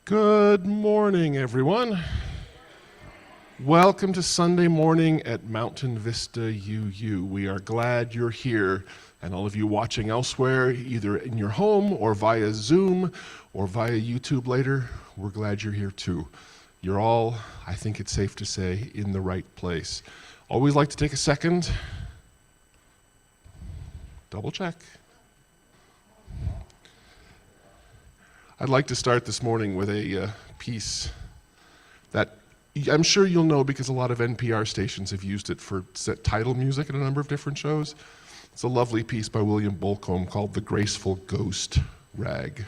Good morning, everyone. Welcome to Sunday morning at Mountain Vista UU. We are glad you're here, and all of you watching elsewhere, either in your home or via Zoom or via YouTube later, we're glad you're here too. You're all, I think it's safe to say, in the right place. Always like to take a second, double check. I'd like to start this morning with a piece that I'm sure you'll know because a lot of NPR stations have used it for set title music in a number of different shows. It's a lovely piece by William Bolcombe called The Graceful Ghost Rag.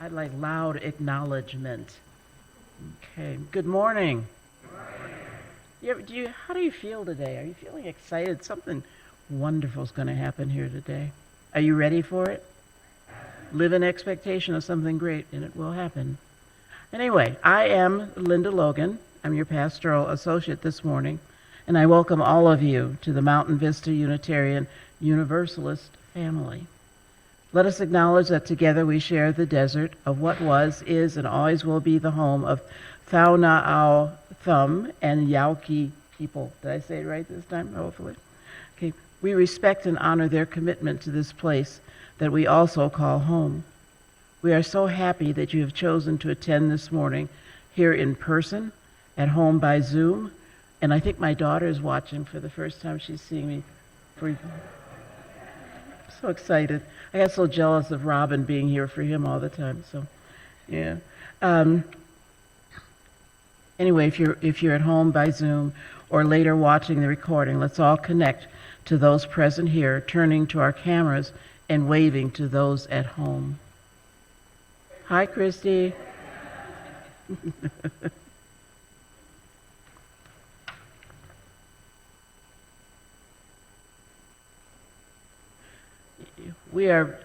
I'd like loud acknowledgement. Okay, good morning. How do you feel today? Are you feeling excited? Something wonderful is going to happen here today. Are you ready for it? Live in expectation of something great, and it will happen. Anyway, I am Linda Logan. I'm your pastoral associate this morning, and I welcome all of you to the Mountain Vista Unitarian Universalist family. Let us acknowledge that together we share the desert of what was, is, and always will be the home of Thauna'au Thumb and Yauki people. Did I say it right this time? Hopefully. Okay. We respect and honor their commitment to this place that we also call home. We are so happy that you have chosen to attend this morning here in person, at home by Zoom, and I think my daughter is watching for the first time. She's seeing me. So excited. I got so jealous of Robin being here for him all the time. So, yeah. Anyway, if you're at home by Zoom or later watching the recording, let's all connect to those present here, turning to our cameras and waving to those at home. Hi, Christy. We are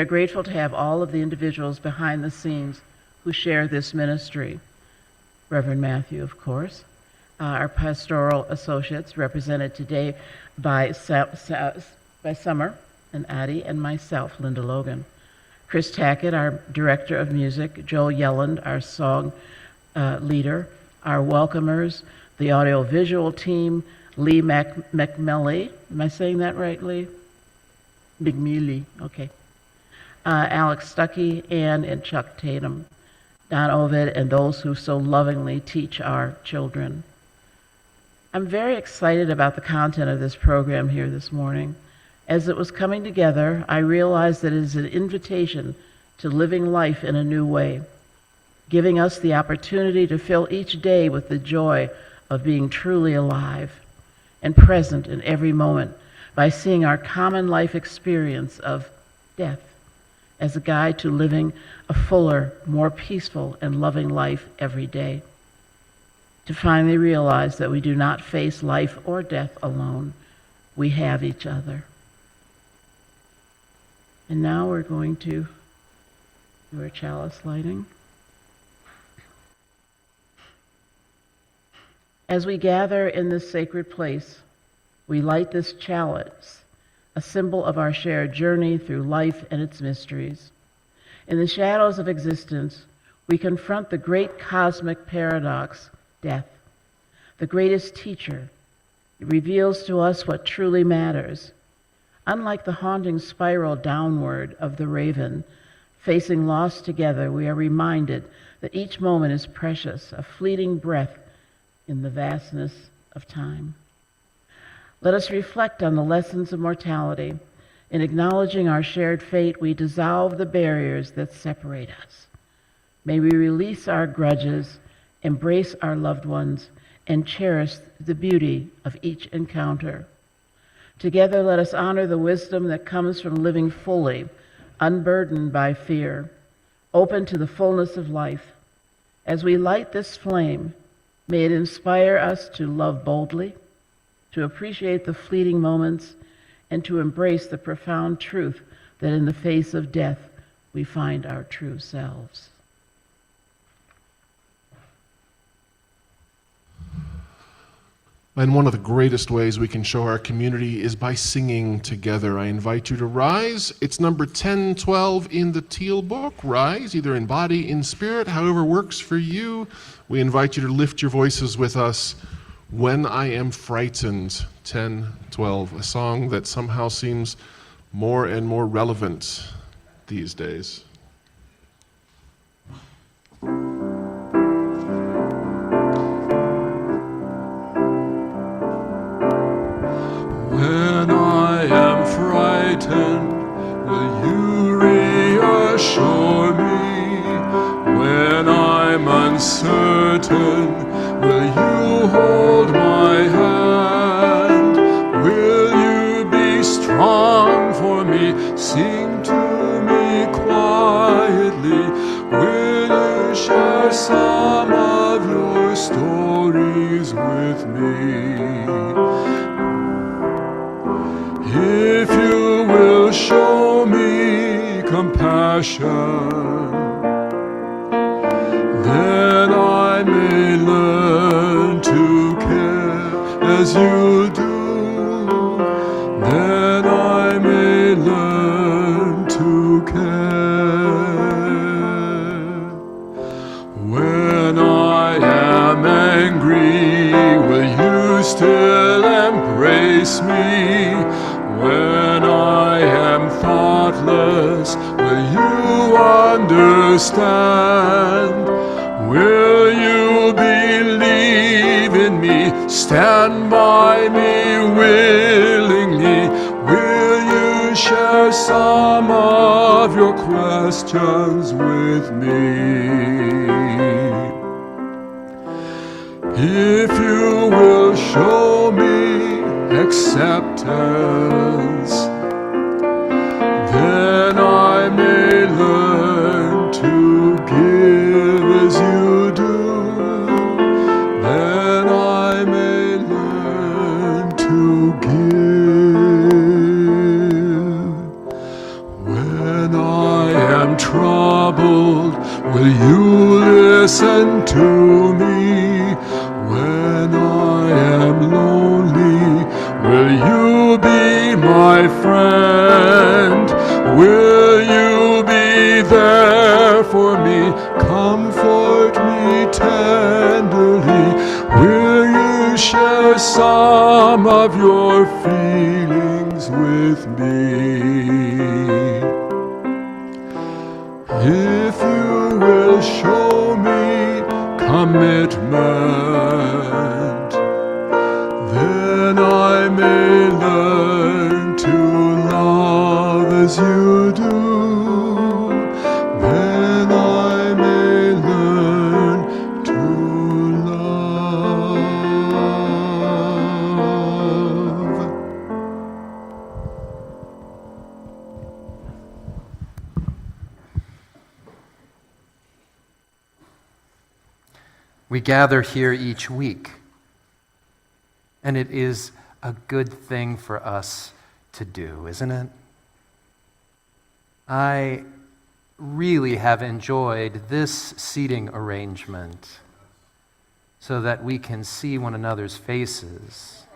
grateful to have all of the individuals behind the scenes who share this ministry. Reverend Matthew, of course, our pastoral associates, represented today by Summer and Addie, and myself, Linda Logan. Chris Tackett, our director of music, Joel Yelland, our song leader, our welcomers, the audiovisual team, Lee McMillie. Am I saying that right, Lee? McMillie, okay. Alex Stuckey, Ann and Chuck Tatum, Don Ovid, and those who so lovingly teach our children. I'm very excited about the content of this program here this morning. As it was coming together, I realized that it is an invitation to living life in a new way, giving us the opportunity to fill each day with the joy of being truly alive and present in every moment by seeing our common life experience of death as a guide to living a fuller, more peaceful, and loving life every day. To finally realize that we do not face life or death alone. We have each other. And now we're going to do our chalice lighting. As we gather in this sacred place, we light this chalice, a symbol of our shared journey through life and its mysteries. In the shadows of existence, we confront the great cosmic paradox, death, the greatest teacher. It reveals to us what truly matters. Unlike the haunting spiral downward of the raven, facing loss together, we are reminded that each moment is precious, a fleeting breath in the vastness of time. Let us reflect on the lessons of mortality. In acknowledging our shared fate, we dissolve the barriers that separate us. May we release our grudges, embrace our loved ones, and cherish the beauty of each encounter. Together, let us honor the wisdom that comes from living fully, unburdened by fear, open to the fullness of life. As we light this flame, may it inspire us to love boldly, to appreciate the fleeting moments, and to embrace the profound truth that in the face of death, we find our true selves. And one of the greatest ways we can show our community is by singing together. I invite you to rise. It's number 1012 in the Teal book. Rise, either in body, in spirit, however works for you. We invite you to lift your voices with us. When I Am Frightened, 1012, a song that somehow seems more and more relevant these days. When I am frightened, will you reassure me? When I'm uncertain, will you hold my hand? Will you be strong for me? Sing to me quietly. Will you share some of your stories with me? If you will show me compassion, then I may learn to care as you do. Then I may learn to care. When I am angry, will you still embrace me? When I am thoughtless, will you understand? Will you believe in me? Stand by me willingly. Will you share some of your questions with me? If you will show me acceptance, then I may learn to give as you do. Then I may learn to give. Will you listen to me when I am lonely? Will you be my friend? Will you be there for me? Comfort me tenderly. Will you share some of your feelings with me? If you will show me commitment, then I may learn to love as you do. Then I may learn to love. We gather here each week, and it is a good thing for us to do, isn't it? I really have enjoyed this seating arrangement so that we can see one another's faces,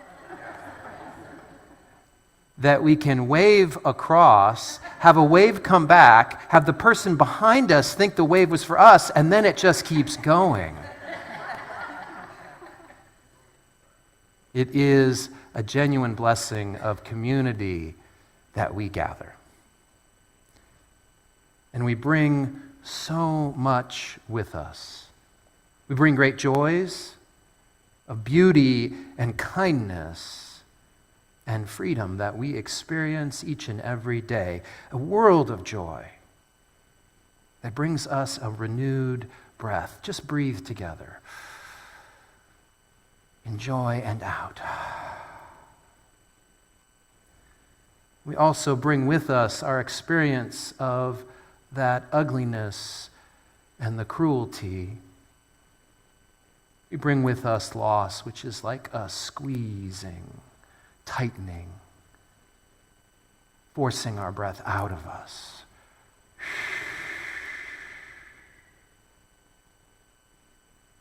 that we can wave across, have a wave come back, have the person behind us think the wave was for us, and then it just keeps going. It is a genuine blessing of community that we gather. And we bring so much with us. We bring great joys of beauty and kindness and freedom that we experience each and every day. A world of joy that brings us a renewed breath. Just breathe together. In joy and out. We also bring with us our experience of that ugliness and the cruelty. We bring with us loss, which is like a squeezing, tightening, forcing our breath out of us.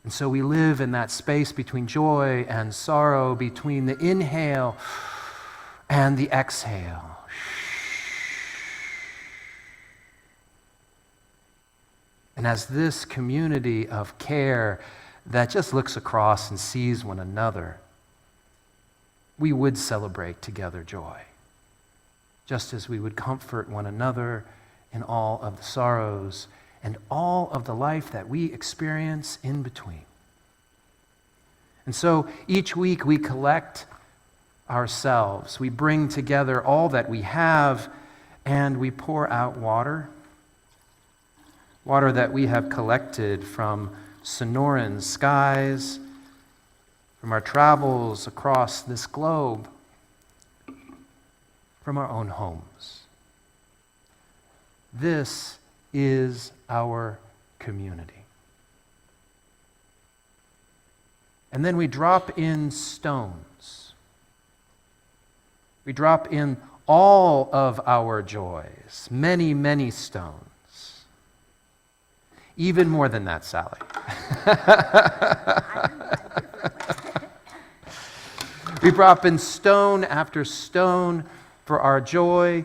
And so we live in that space between joy and sorrow, between the inhale and the exhale. And as this community of care that just looks across and sees one another, we would celebrate together joy, just as we would comfort one another in all of the sorrows and all of the life that we experience in between. And so each week we collect ourselves, we bring together all that we have, and we pour out water that we have collected from Sonoran skies, from our travels across this globe, from our own homes. This is our community. And then we drop in stones. We drop in all of our joys, many, many stones. Even more than that, Sally. We drop in stone after stone for our joy.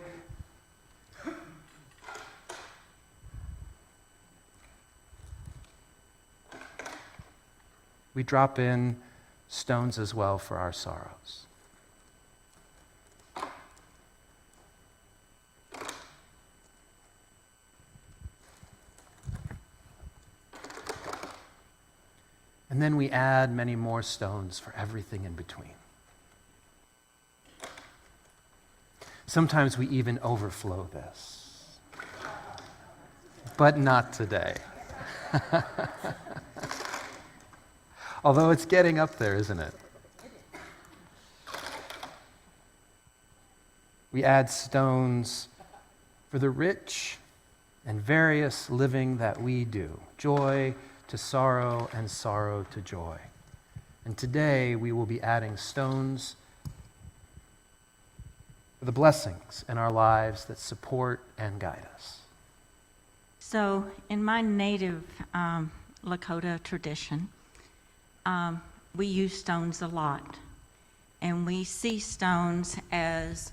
We drop in stones as well for our sorrows. And then we add many more stones for everything in between. Sometimes we even overflow this. But not today. Although it's getting up there, isn't it? We add stones for the rich and various living that we do. Joy to sorrow and sorrow to joy. And today we will be adding stones for the blessings in our lives that support and guide us. So in my native Lakota tradition, we use stones a lot. And we see stones as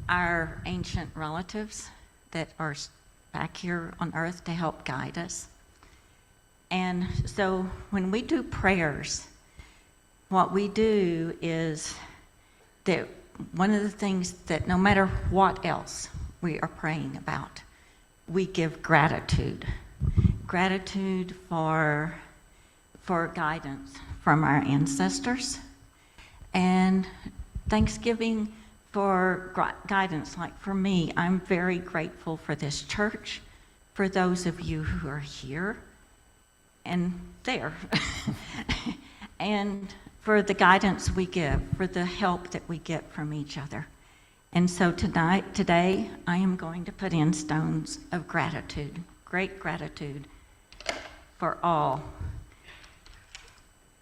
our ancient relatives that are back here on earth to help guide us. And so when we do prayers, what we do is that one of the things that no matter what else we are praying about, we give gratitude. Gratitude for guidance from our ancestors, and thanksgiving for guidance. Like for me, I'm very grateful for this church, for those of you who are here and there, and for the guidance we give, for the help that we get from each other. And so today, I am going to put in stones of gratitude, great gratitude for all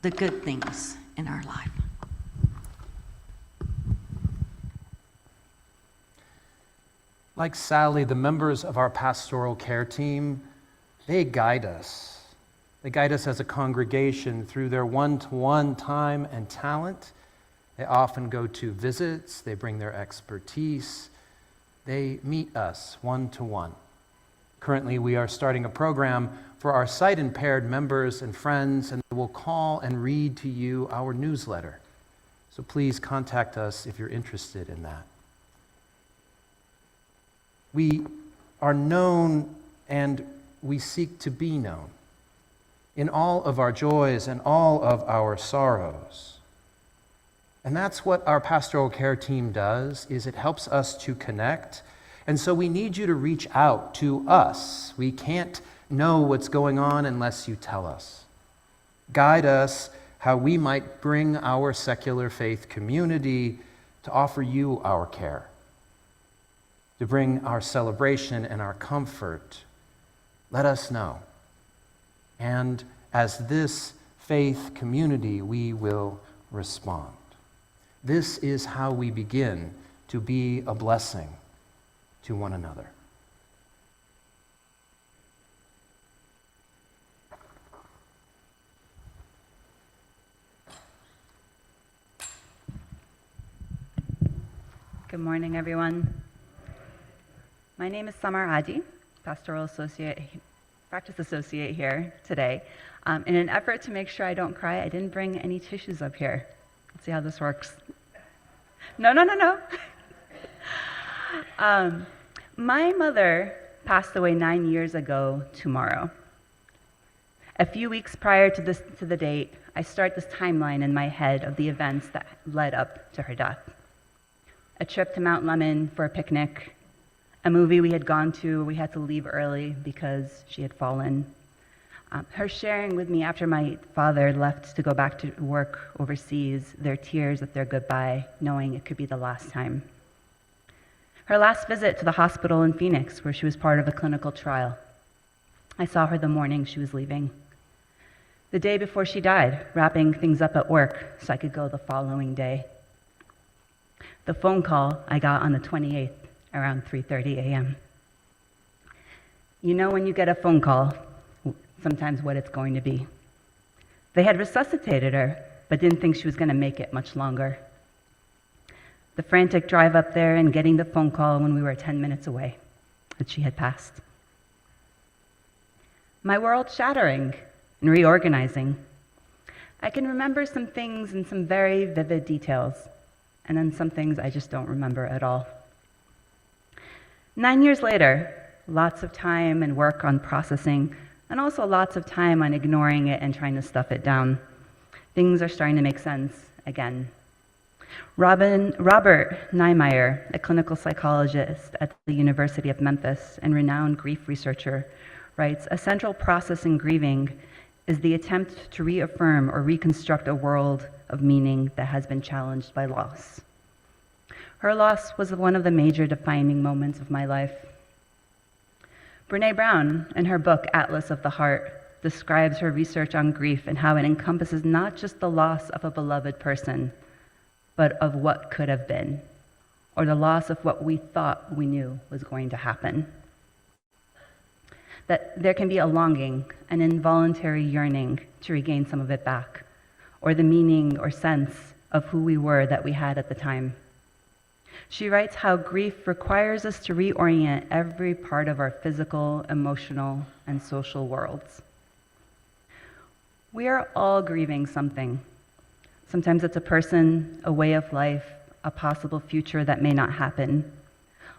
the good things in our life. Like Sally, the members of our pastoral care team, they guide us. They guide us as a congregation through their one-to-one time and talent. They often go to visits. They bring their expertise. They meet us one-to-one. Currently, we are starting a program for our sight-impaired members and friends, and we'll call and read to you our newsletter. So please contact us if you're interested in that. We are known and we seek to be known in all of our joys and all of our sorrows. And that's what our pastoral care team does, is it helps us to connect. And so we need you to reach out to us. We can't know what's going on unless you tell us. Guide us how we might bring our secular faith community to offer you our care, to bring our celebration and our comfort. Let us know. And as this faith community, we will respond. This is how we begin to be a blessing to one another. Good morning, everyone. My name is Samar Adi, pastoral associate, practice associate here today. In an effort to make sure I don't cry, I didn't bring any tissues up here. Let's see how this works. No. My mother passed away 9 years ago tomorrow. A few weeks prior to the date, I start this timeline in my head of the events that led up to her death. A trip to Mount Lemon for a picnic, a movie we had gone to, we had to leave early because she had fallen. Her sharing with me after my father left to go back to work overseas, their tears at their goodbye, knowing it could be the last time. Her last visit to the hospital in Phoenix, where she was part of a clinical trial. I saw her the morning she was leaving. The day before she died, wrapping things up at work so I could go the following day. The phone call I got on the 28th around 3:30 a.m. You know when you get a phone call, sometimes what it's going to be. They had resuscitated her, but didn't think she was going to make it much longer. The frantic drive up there and getting the phone call when we were 10 minutes away that she had passed. My world shattering and reorganizing. I can remember some things in some very vivid details, and then some things I just don't remember at all. 9 years later, lots of time and work on processing, and also lots of time on ignoring it and trying to stuff it down. Things are starting to make sense again. Robert Niemeyer, a clinical psychologist at the University of Memphis and renowned grief researcher, writes, "A central process in grieving is the attempt to reaffirm or reconstruct a world of meaning that has been challenged by loss." Her loss was one of the major defining moments of my life. Brené Brown, in her book Atlas of the Heart, describes her research on grief and how it encompasses not just the loss of a beloved person, but of what could have been, or the loss of what we thought we knew was going to happen. that there can be a longing, an involuntary yearning to regain some of it back, or the meaning or sense of who we were that we had at the time. She writes how grief requires us to reorient every part of our physical, emotional, and social worlds. We are all grieving something. Sometimes it's a person, a way of life, a possible future that may not happen.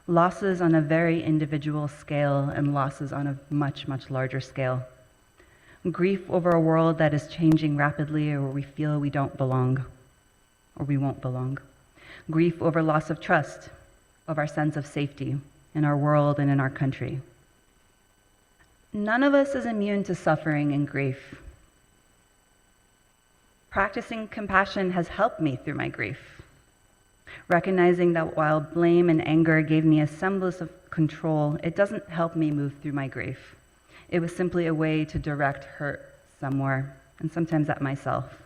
Losses on a very individual scale and losses on a much, much larger scale. Grief over a world that is changing rapidly or where we feel we don't belong or we won't belong. Grief over loss of trust, of our sense of safety in our world and in our country. None of us is immune to suffering and grief. Practicing compassion has helped me through my grief. Recognizing that while blame and anger gave me a semblance of control, it doesn't help me move through my grief. It was simply a way to direct hurt somewhere, and sometimes at myself.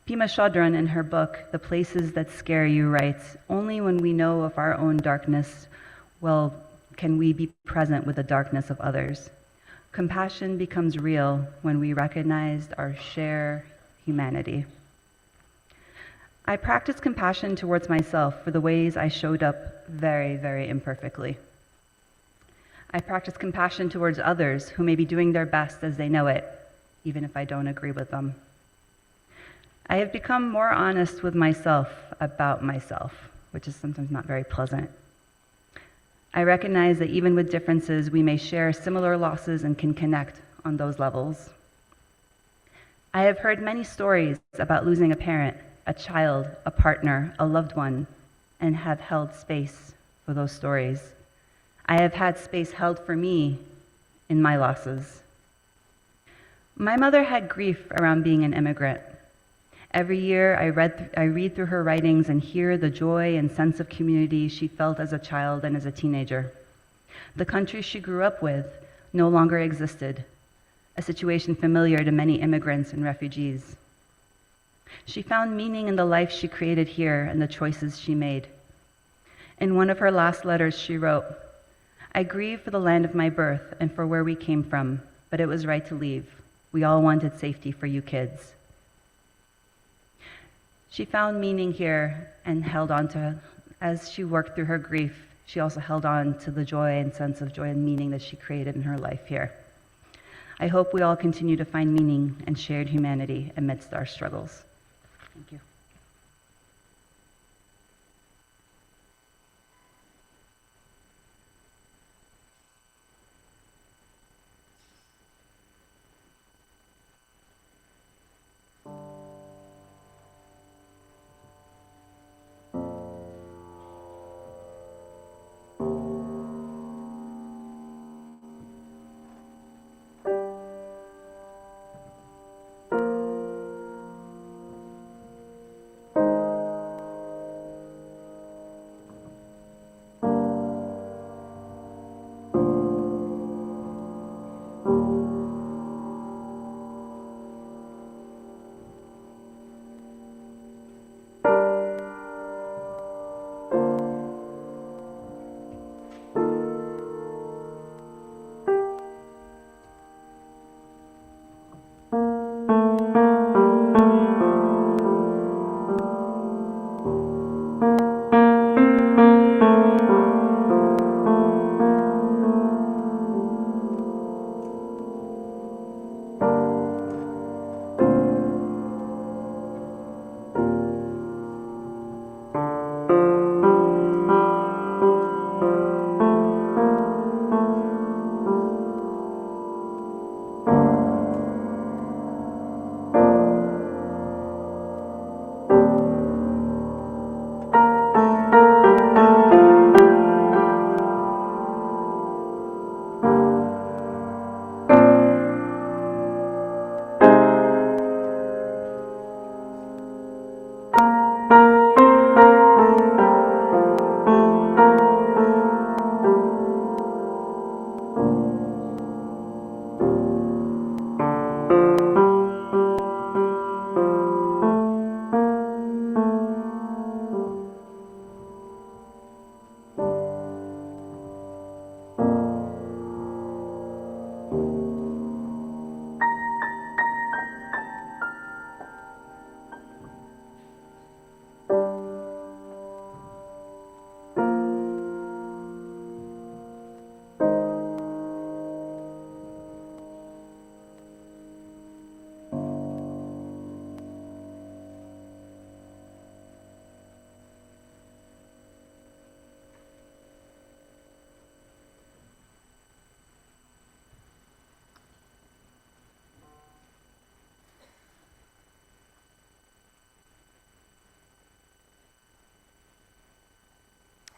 Pema Chodron, in her book, The Places That Scare You, writes, "Only when we know of our own darkness, well, can we be present with the darkness of others. Compassion becomes real when we recognize our shared humanity." I practice compassion towards myself for the ways I showed up very, very imperfectly. I practice compassion towards others who may be doing their best as they know it, even if I don't agree with them. I have become more honest with myself about myself, which is sometimes not very pleasant. I recognize that even with differences, we may share similar losses and can connect on those levels. I have heard many stories about losing a parent, a child, a partner, a loved one, and have held space for those stories. I have had space held for me in my losses. My mother had grief around being an immigrant. Every year I read through her writings and hear the joy and sense of community she felt as a child and as a teenager. The country she grew up with no longer existed, a situation familiar to many immigrants and refugees. She found meaning in the life she created here and the choices she made. In one of her last letters, she wrote, "I grieve for the land of my birth and for where we came from, but it was right to leave. We all wanted safety for you kids." She found meaning here and held on to, as she worked through her grief, she also held on to the joy and sense of joy and meaning that she created in her life here. I hope we all continue to find meaning and shared humanity amidst our struggles. Thank you.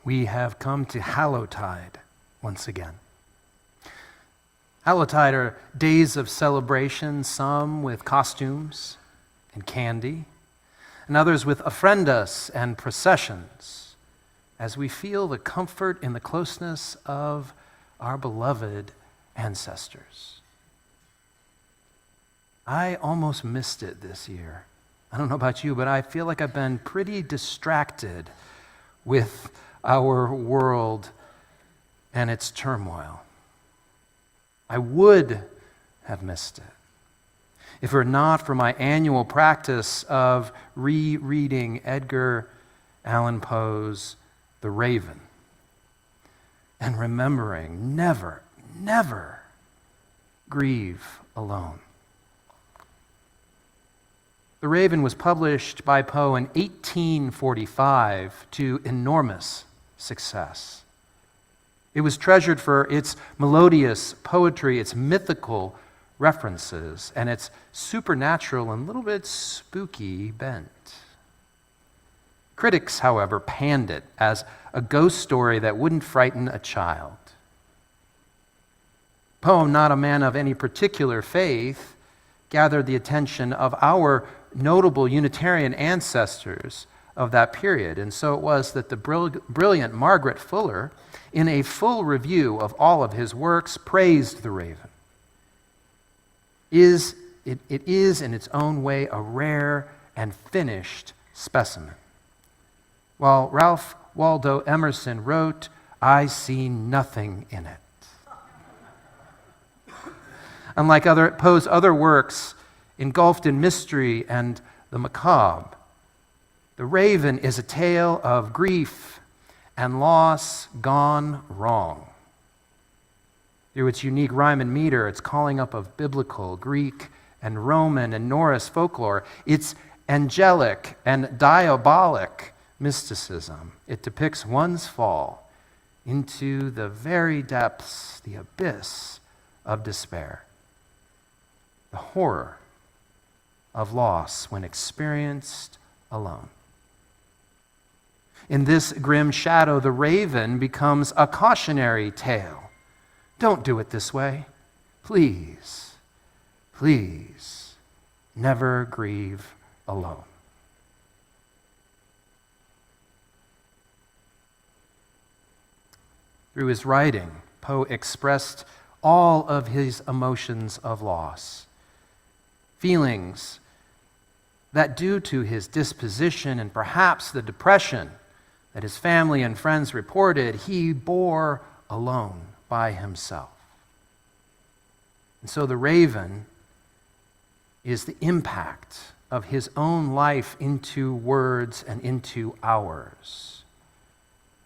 we have come to Hallowtide once again. Hallowtide are days of celebration, some with costumes and candy, and others with ofrendas and processions, as we feel the comfort in the closeness of our beloved ancestors. I almost missed it this year. I don't know about you, but I feel like I've been pretty distracted with our world and its turmoil. I would have missed it if it were not for my annual practice of rereading Edgar Allen Poe's The Raven and remembering never, never grieve alone. The Raven was published by Poe in 1845 to enormous success. It was treasured for its melodious poetry, its mythical references, and its supernatural and a little bit spooky bent. Critics, however, panned it as a ghost story that wouldn't frighten a child. Poe, not a man of any particular faith, gathered the attention of our notable Unitarian ancestors of that period. And so it was that the brilliant Margaret Fuller, in a full review of all of his works, praised The Raven. It is, in its own way, a rare and finished specimen. While Ralph Waldo Emerson wrote, "I see nothing in it." Unlike Poe's other works, engulfed in mystery and the macabre, The Raven is a tale of grief and loss gone wrong. Through its unique rhyme and meter, its calling up of biblical, Greek, and Roman and Norse folklore, its angelic and diabolic mysticism, it depicts one's fall into the very depths, the abyss of despair, the horror of loss when experienced alone. In this grim shadow, The Raven becomes a cautionary tale. Don't do it this way. Please, please, never grieve alone. Through his writing, Poe expressed all of his emotions of loss, feelings that, due to his disposition and perhaps the depression that his family and friends reported, he bore alone by himself. And so The Raven is the impact of his own life into words and into ours,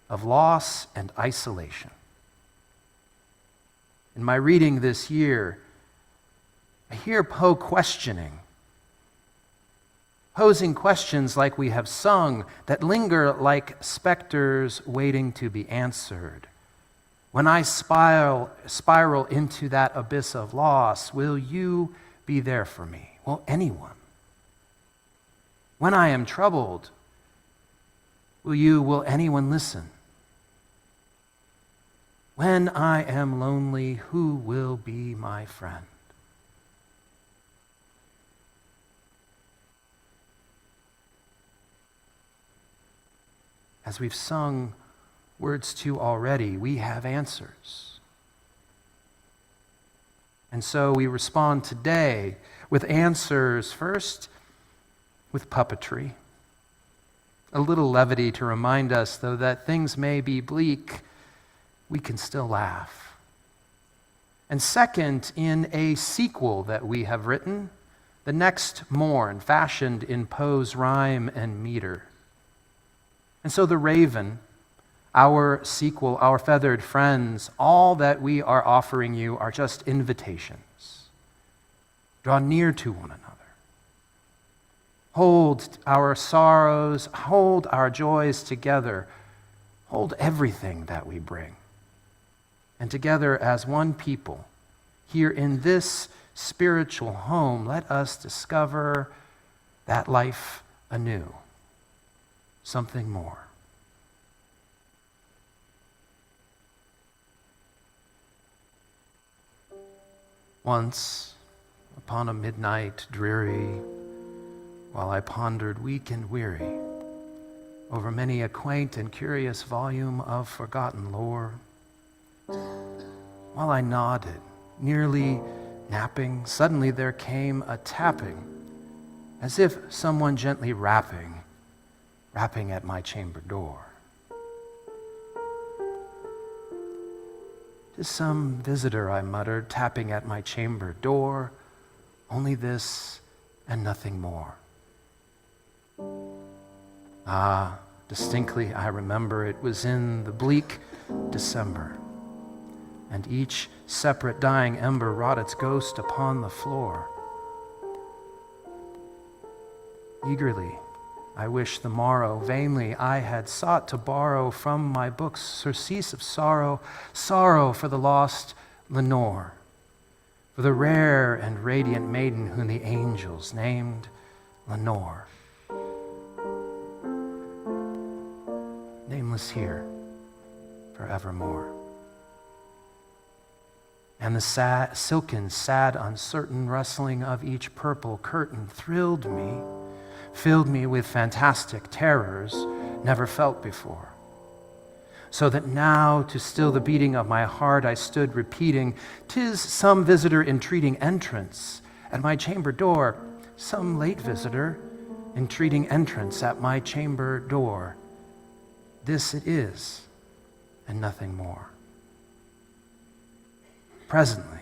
of loss and isolation. In my reading this year, I hear Poe posing questions like we have sung that linger like specters waiting to be answered. When I spiral into that abyss of loss, will you be there for me? Will anyone? When I am troubled, will anyone listen? When I am lonely, who will be my friend? As we've sung words to already, we have answers. And so we respond today with answers, first with puppetry. A little levity to remind us, though, that things may be bleak, we can still laugh. And second, in a sequel that we have written, The Next Morn, fashioned in Poe's rhyme and meter. And so The Raven, our sequel, our feathered friends, all that we are offering you are just invitations. Draw near to one another. Hold our sorrows, hold our joys together. Hold everything that we bring. And together as one people, here in this spiritual home, let us discover that life anew. Something more. Once, upon a midnight dreary, while I pondered weak and weary over many a quaint and curious volume of forgotten lore, while I nodded, nearly napping, suddenly there came a tapping, as if someone gently rapping at my chamber door. "'Tis some visitor," I muttered, "tapping at my chamber door, only this and nothing more." Ah, distinctly I remember it was in the bleak December, and each separate dying ember wrought its ghost upon the floor. Eagerly I wish the morrow, vainly I had sought to borrow from my books surcease of sorrow, sorrow for the lost Lenore, for the rare and radiant maiden whom the angels named Lenore. Nameless here forevermore. And the silken, sad, uncertain rustling of each purple curtain thrilled me, filled me with fantastic terrors never felt before. So that now, to still the beating of my heart, I stood repeating, "'Tis some visitor entreating entrance at my chamber door, some late visitor entreating entrance at my chamber door. This it is, and nothing more." Presently,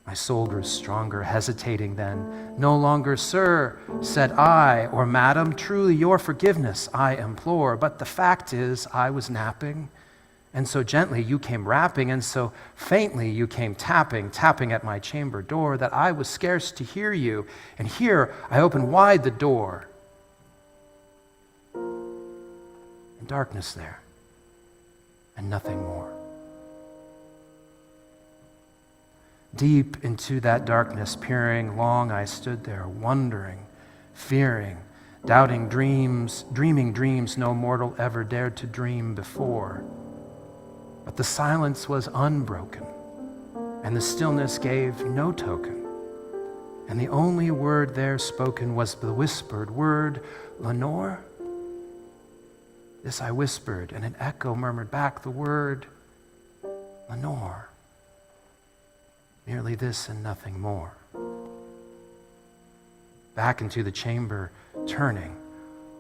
my soul grew stronger, hesitating then. "No longer, sir," said I, "or madam, truly your forgiveness I implore. But the fact is, I was napping, and so gently you came rapping, and so faintly you came tapping at my chamber door, that I was scarce to hear you. And here I opened wide the door, and darkness there, and nothing more." Deep into that darkness peering, long I stood there, wondering, fearing, doubting dreaming dreams no mortal ever dared to dream before. But the silence was unbroken, and the stillness gave no token, and the only word there spoken was the whispered word, "Lenore?" This I whispered, and an echo murmured back the word, "Lenore." Merely this and nothing more. Back into the chamber turning,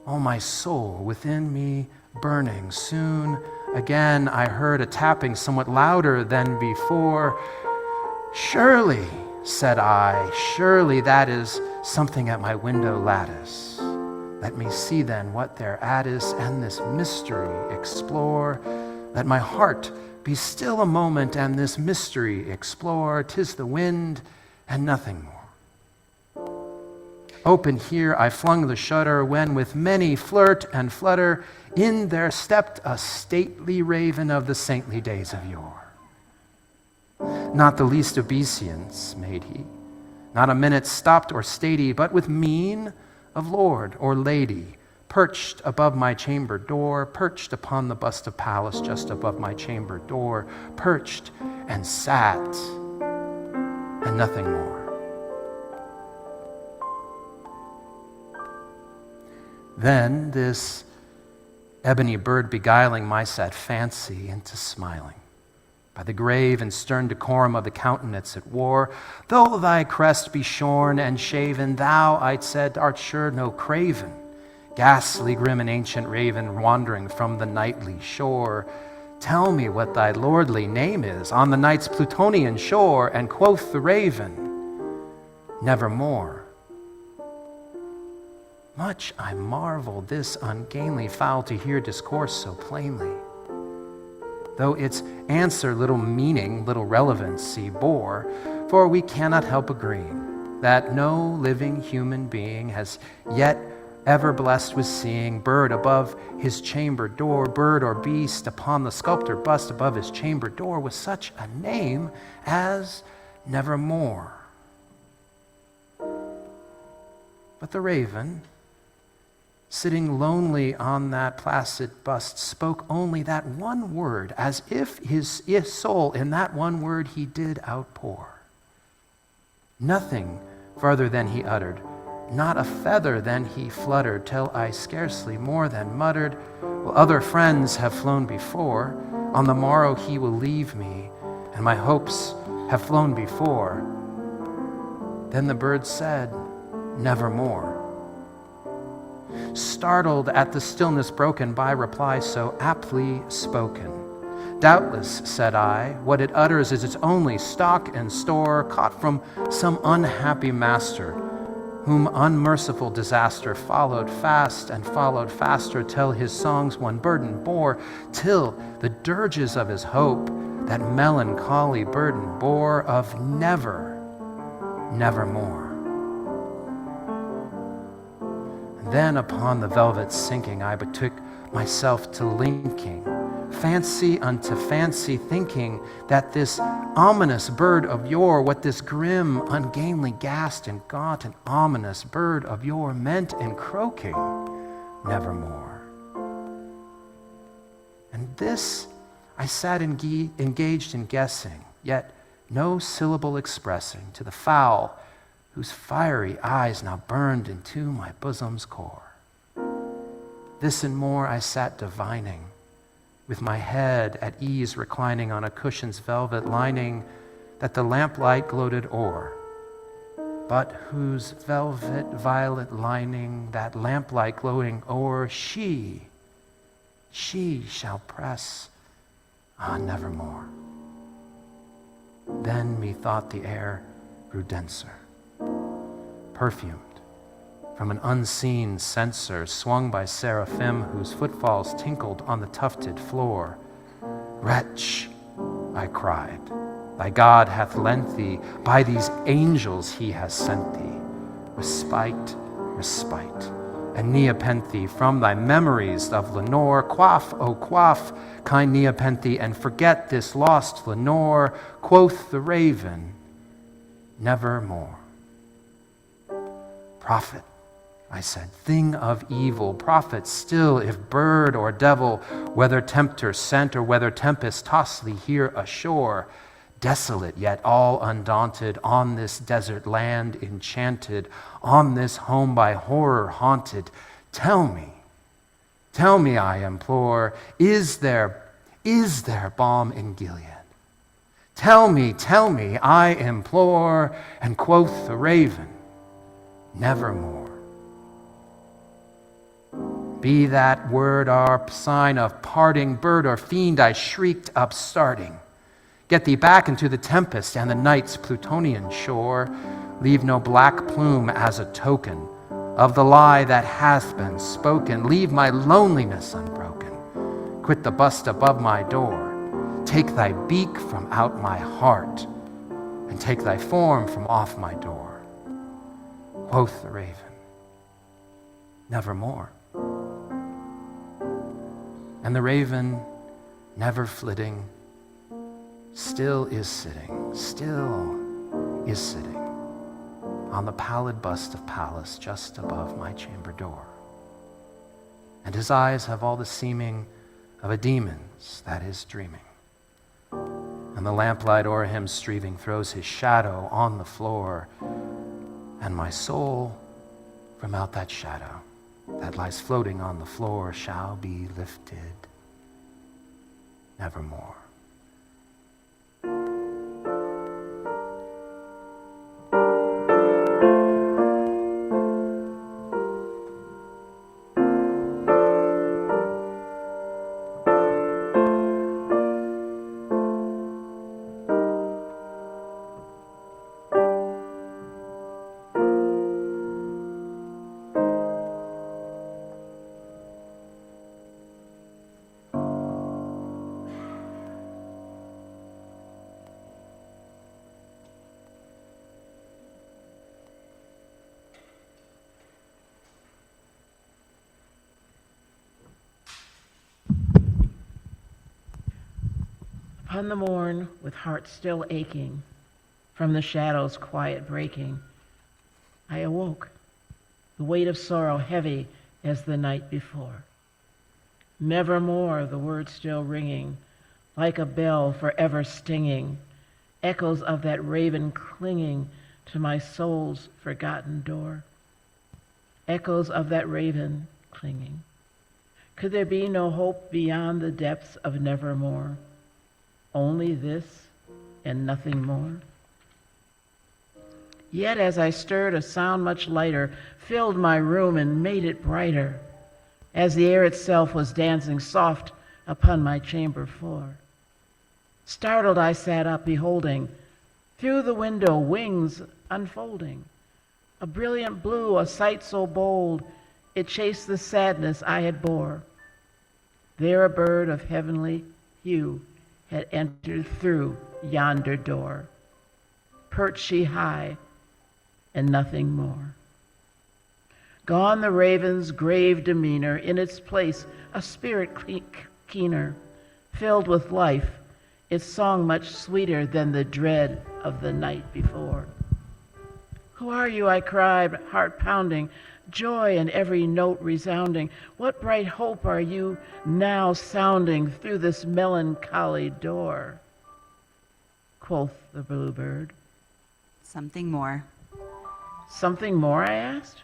all my soul within me burning. Soon again I heard a tapping somewhat louder than before. "Surely," said I, "surely that is something at my window lattice. Let me see then what thereat is, and this mystery explore. Let my heart be still a moment, and this mystery explore. 'Tis the wind and nothing more." Open here I flung the shutter, when with many flirt and flutter in there stepped a stately raven of the saintly days of yore. Not the least obeisance made he, not a minute stopped or stayed he, but with mien of lord or lady, perched above my chamber door, perched upon the bust of Pallas just above my chamber door, perched and sat, and nothing more. Then this ebony bird beguiling my sad fancy into smiling, by the grave and stern decorum of the countenance it wore, "Though thy crest be shorn and shaven, thou," I said, "art sure no craven, ghastly, grim, and ancient raven, wandering from the nightly shore. Tell me what thy lordly name is on the night's Plutonian shore." And quoth the raven, "Nevermore." Much I marveled this ungainly fowl to hear discourse so plainly, though its answer little meaning, little relevancy bore, for we cannot help agreeing that no living human being has yet ever blessed with seeing bird above his chamber door, bird or beast upon the sculptor bust above his chamber door, with such a name as Nevermore. But the raven, sitting lonely on that placid bust, spoke only that one word, as if his soul in that one word he did outpour. Nothing further than he uttered, not a feather than he fluttered, till I scarcely more than muttered, well, other friends have flown before, on the morrow he will leave me, and my hopes have flown before. Then the bird said, nevermore. Startled at the stillness broken by reply so aptly spoken. Doubtless, said I, what it utters is its only stock and store, caught from some unhappy master, whom unmerciful disaster followed fast and followed faster, till his songs one burden bore, till the dirges of his hope that melancholy burden bore of never, nevermore. Then upon the velvet sinking, I betook myself to linking fancy unto fancy, thinking that this ominous bird of yore, what this grim, ungainly, ghast and gaunt and ominous bird of yore meant in croaking nevermore. And this I sat engaged in guessing, yet no syllable expressing to the fowl whose fiery eyes now burned into my bosom's core. This and more I sat divining, with my head at ease reclining on a cushion's velvet lining that the lamplight gloated o'er, but whose velvet violet lining that lamplight gloating o'er she shall press on nevermore. Then methought the air grew denser, perfumed from an unseen censer swung by seraphim whose footfalls tinkled on the tufted floor. Wretch, I cried, thy God hath lent thee, by these angels he has sent thee, respite, respite, and Neopenthe from thy memories of Lenore. Quaff, O quaff, kind Neopenthe, and forget this lost Lenore. Quoth the raven, nevermore. Prophet, I said, thing of evil, prophet still, if bird or devil, whether tempter sent or whether tempest tossed thee here ashore, desolate yet all undaunted, on this desert land enchanted, on this home by horror haunted, tell me, I implore, is there balm in Gilead? Tell me, I implore. And quoth the raven, nevermore. Be that word our sign of parting, bird or fiend, I shrieked upstarting. Get thee back into the tempest and the night's Plutonian shore. Leave no black plume as a token of the lie that hath been spoken. Leave my loneliness unbroken. Quit the bust above my door. Take thy beak from out my heart, and take thy form from off my door. Quoth the raven, nevermore. And the raven, never flitting, still is sitting on the pallid bust of Pallas just above my chamber door. And his eyes have all the seeming of a demon's that is dreaming. And the lamplight o'er him streaming throws his shadow on the floor, and my soul from out that shadow that lies floating on the floor shall be lifted nevermore. Upon the morn, with heart still aching, from the shadows quiet breaking, I awoke, the weight of sorrow heavy as the night before. Nevermore, the word still ringing, like a bell forever stinging, echoes of that raven clinging to my soul's forgotten door. Echoes of that raven clinging. Could there be no hope beyond the depths of nevermore? Only this and nothing more? Yet as I stirred, a sound much lighter filled my room and made it brighter, as the air itself was dancing soft upon my chamber floor. Startled I sat up, beholding through the window wings unfolding, a brilliant blue, a sight so bold, it chased the sadness I had bore. There a bird of heavenly hue had entered through yonder door. Perched she high, and nothing more. Gone the raven's grave demeanor, in its place a spirit keener, filled with life, its song much sweeter than the dread of the night before. Who are you, I cried, heart pounding, joy in every note resounding. What bright hope are you now sounding through this melancholy door? Quoth the bluebird. Something more. Something more, I asked?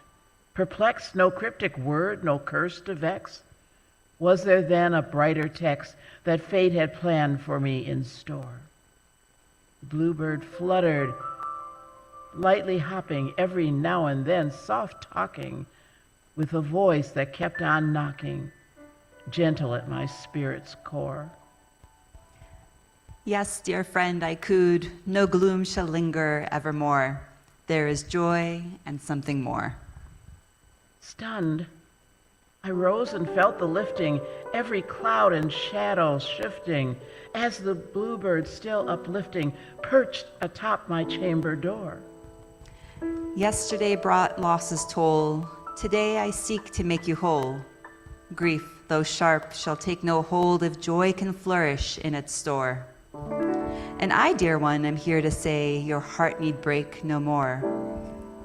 Perplexed, no cryptic word, no curse to vex? Was there then a brighter text that fate had planned for me in store? The bluebird fluttered, lightly hopping, every now and then soft talking, with a voice that kept on knocking, gentle at my spirit's core. Yes, dear friend, I cooed, no gloom shall linger evermore. There is joy and something more. Stunned, I rose and felt the lifting, every cloud and shadow shifting, as the bluebird still uplifting, perched atop my chamber door. Yesterday brought loss's toll. Today I seek to make you whole. Grief, though sharp, shall take no hold if joy can flourish in its store. And I, dear one, am here to say your heart need break no more.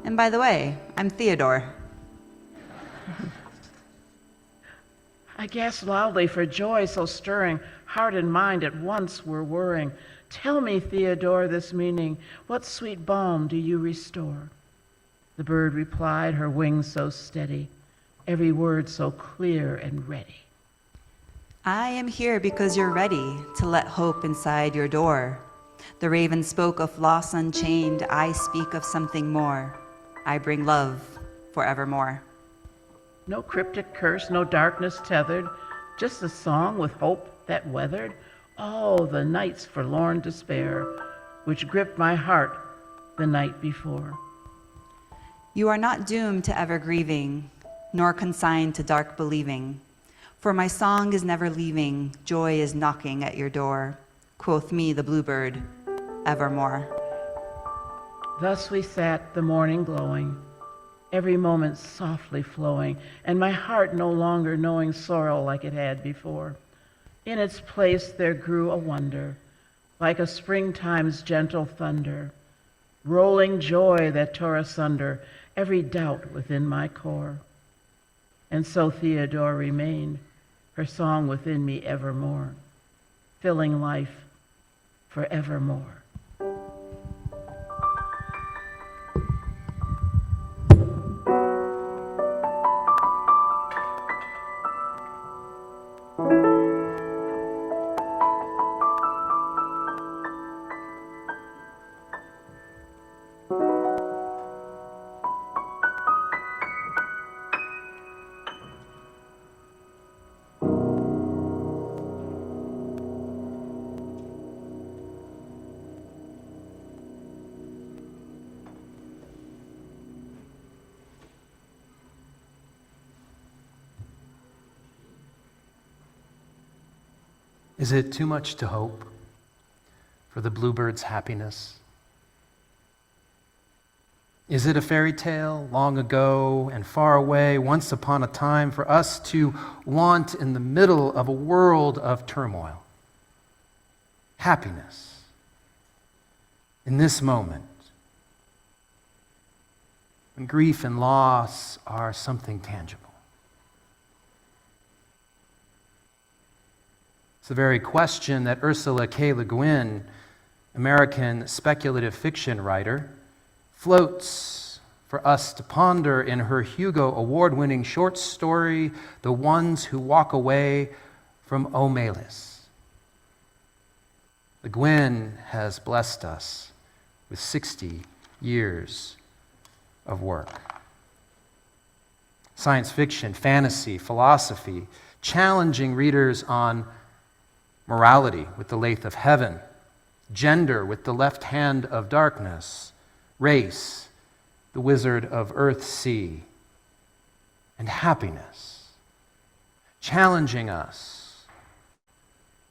And by the way, I'm Theodore. I gasped loudly for joy so stirring, heart and mind at once were whirring. Tell me, Theodore, this meaning, what sweet balm do you restore? The bird replied, her wings so steady, every word so clear and ready. I am here because you're ready to let hope inside your door. The raven spoke of loss unchained. I speak of something more. I bring love forevermore. No cryptic curse, no darkness tethered, just a song with hope that weathered all the night's forlorn despair, which gripped my heart the night before. You are not doomed to ever grieving, nor consigned to dark believing. For my song is never leaving, joy is knocking at your door. Quoth me the bluebird, evermore. Thus we sat, the morning glowing, every moment softly flowing, and my heart no longer knowing sorrow like it had before. In its place there grew a wonder, like a springtime's gentle thunder, rolling joy that tore asunder every doubt within my core. And so Theodore remained, her song within me evermore, filling life forevermore. Is it too much to hope for the bluebird's happiness? Is it a fairy tale long ago and far away, once upon a time, for us to want in the middle of a world of turmoil? Happiness in this moment, when grief and loss are something tangible. It's the very question that Ursula K. Le Guin, American speculative fiction writer, floats for us to ponder in her Hugo Award-winning short story, The Ones Who Walk Away from O'Malley's. Le Guin has blessed us with 60 years of work. Science fiction, fantasy, philosophy, challenging readers on morality with The Lathe of Heaven, gender with The Left Hand of Darkness, race, The Wizard of Earthsea, and happiness, challenging us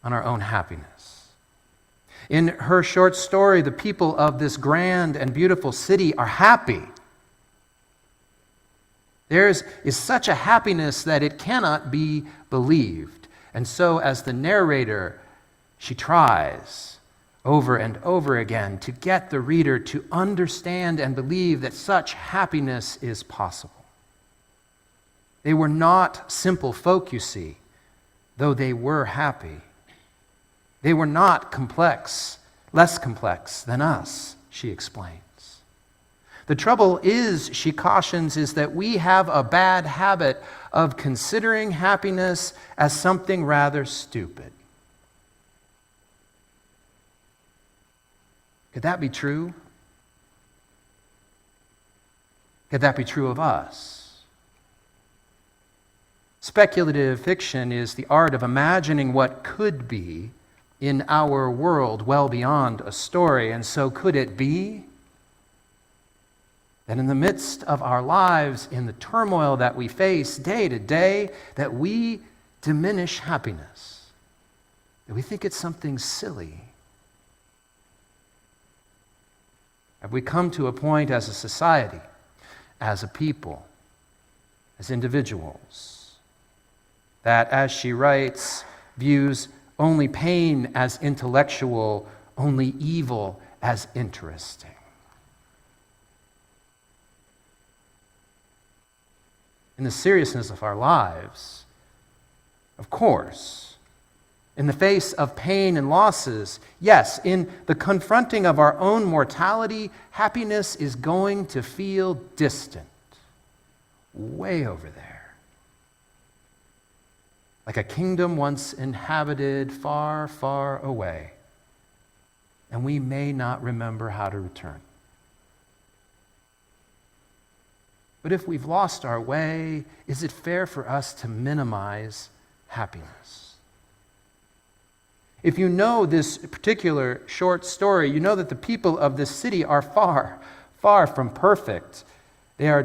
on our own happiness. In her short story, the people of this grand and beautiful city are happy. Theirs is such a happiness that it cannot be believed. And so, as the narrator, she tries over and over again to get the reader to understand and believe that such happiness is possible. They were not simple folk, you see, though they were happy. They were not complex, less complex than us, she explains. The trouble is, she cautions, is that we have a bad habit of considering happiness as something rather stupid. Could that be true? Could that be true of us? Speculative fiction is the art of imagining what could be in our world well beyond a story. And so could it be that in the midst of our lives, in the turmoil that we face day to day, that we diminish happiness, that we think it's something silly? Have we come to a point as a society, as a people, as individuals, that, as she writes, views only pain as intellectual, only evil as interesting? In the seriousness of our lives, of course, in the face of pain and losses, yes, in the confronting of our own mortality, happiness is going to feel distant, way over there. Like a kingdom once inhabited far, far away, and we may not remember how to return. But if we've lost our way, is it fair for us to minimize happiness? If you know this particular short story, you know that the people of this city are far, far from perfect. They are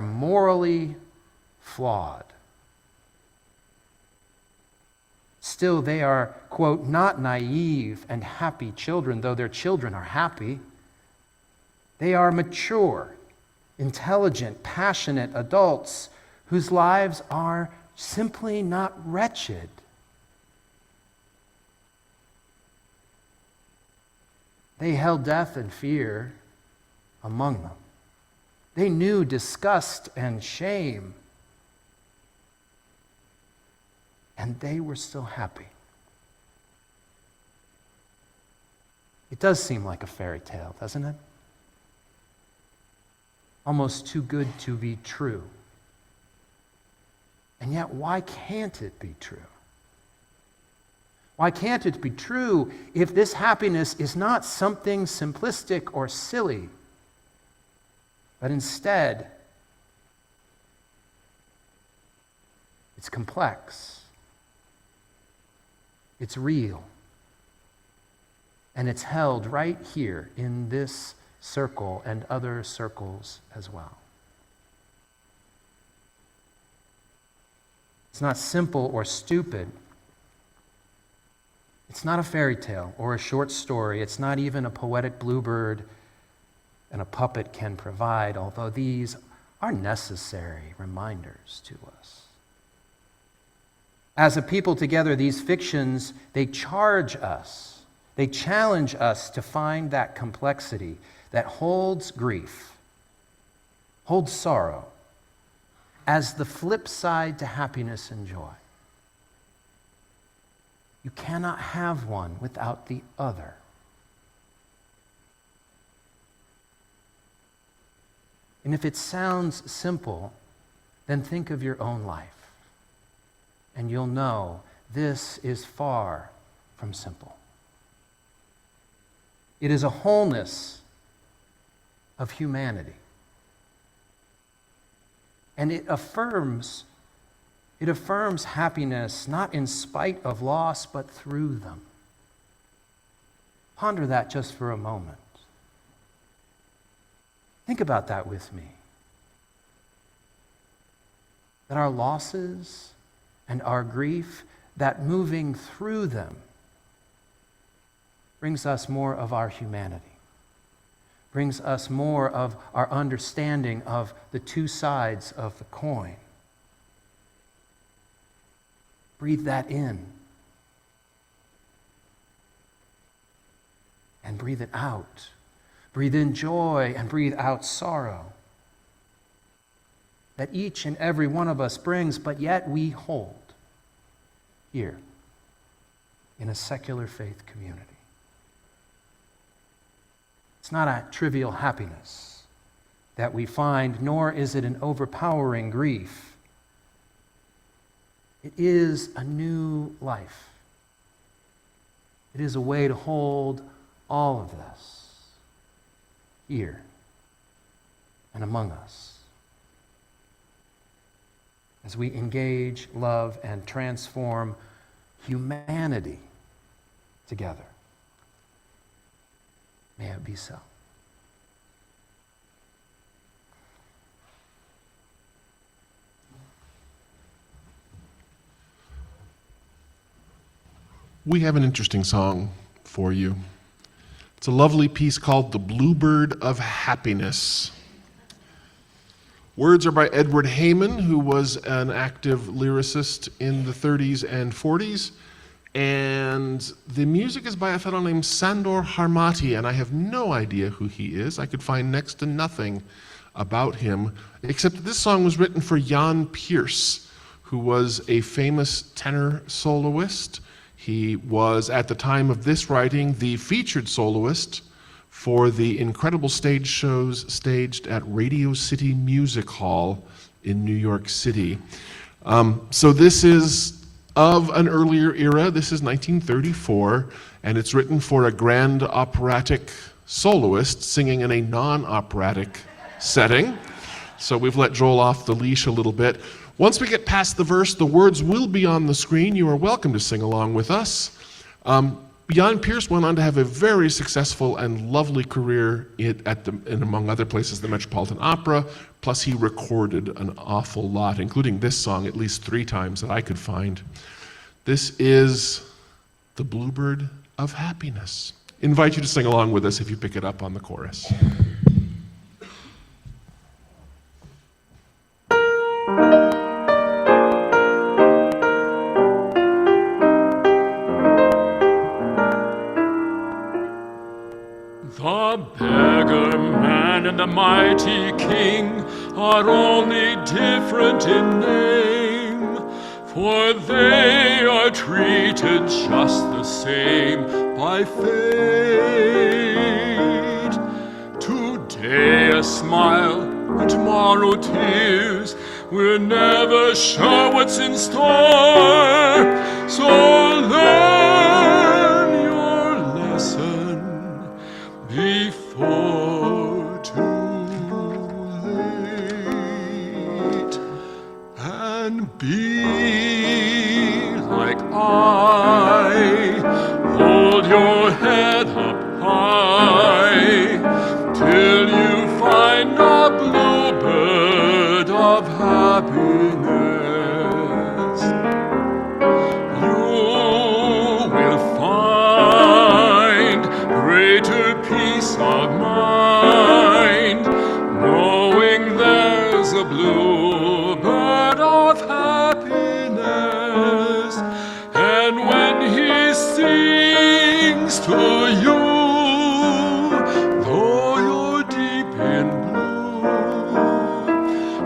morally flawed. Still, they are, quote, not naive and happy children, though their children are happy. They are mature, intelligent, passionate adults whose lives are simply not wretched. They held death and fear among them. They knew disgust and shame, and they were still happy. It does seem like a fairy tale, doesn't it? Almost too good to be true. And yet, why can't it be true? Why can't it be true if this happiness is not something simplistic or silly, but instead, it's complex, it's real, and it's held right here in this circle and other circles as well. It's not simple or stupid. It's not a fairy tale or a short story. It's not even a poetic bluebird and a puppet can provide, although these are necessary reminders to us. As a people together, these fictions, they charge us, they challenge us to find that complexity that holds grief, holds sorrow, as the flip side to happiness and joy. You cannot have one without the other. And if it sounds simple, then think of your own life. And you'll know this is far from simple. It is a wholeness of humanity. And it affirms happiness not in spite of loss, but through them. Ponder that just for a moment. Think about that with me. That our losses and our grief, that moving through them brings us more of our humanity, brings us more of our understanding of the two sides of the coin. Breathe that in and breathe it out. Breathe in joy and breathe out sorrow that each and every one of us brings, but yet we hold here in a secular faith community. It's not a trivial happiness that we find, nor is it an overpowering grief. It is a new life. It is a way to hold all of this here and among us as we engage, love, and transform humanity together. May it be so. We have an interesting song for you. It's a lovely piece called The Bluebird of Happiness. Words are by Edward Heyman, who was an active lyricist in the 30s and 40s. And the music is by a fellow named Sandor Harmati, and I have no idea who he is. I could find next to nothing about him, except that this song was written for Jan Pearce, who was a famous tenor soloist. He was, at the time of this writing, the featured soloist for the incredible stage shows staged at Radio City Music Hall in New York City. So this is of an earlier era. This is 1934, and it's written for a grand operatic soloist singing in a non-operatic setting. So we've let Joel off the leash a little bit. Once we get past the verse, the words will be on the screen. You are welcome to sing along with us. Jan Pearce went on to have a very successful and lovely career and among other places, the Metropolitan Opera. Plus, he recorded an awful lot, including this song at least 3 times that I could find. This is The Bluebird of Happiness. Invite you to sing along with us if you pick it up on the chorus. The beggar man and the mighty king are only different in name, for they are treated just the same by fate. Today a smile and tomorrow tears, we're never sure what's in store, so learn your lesson before too late, and be like I, hold your head up high till you find a bluebird of happiness. You will find greater peace of mind, knowing there's a bluebird of happiness. And when he sings to you, though you're deep in blue,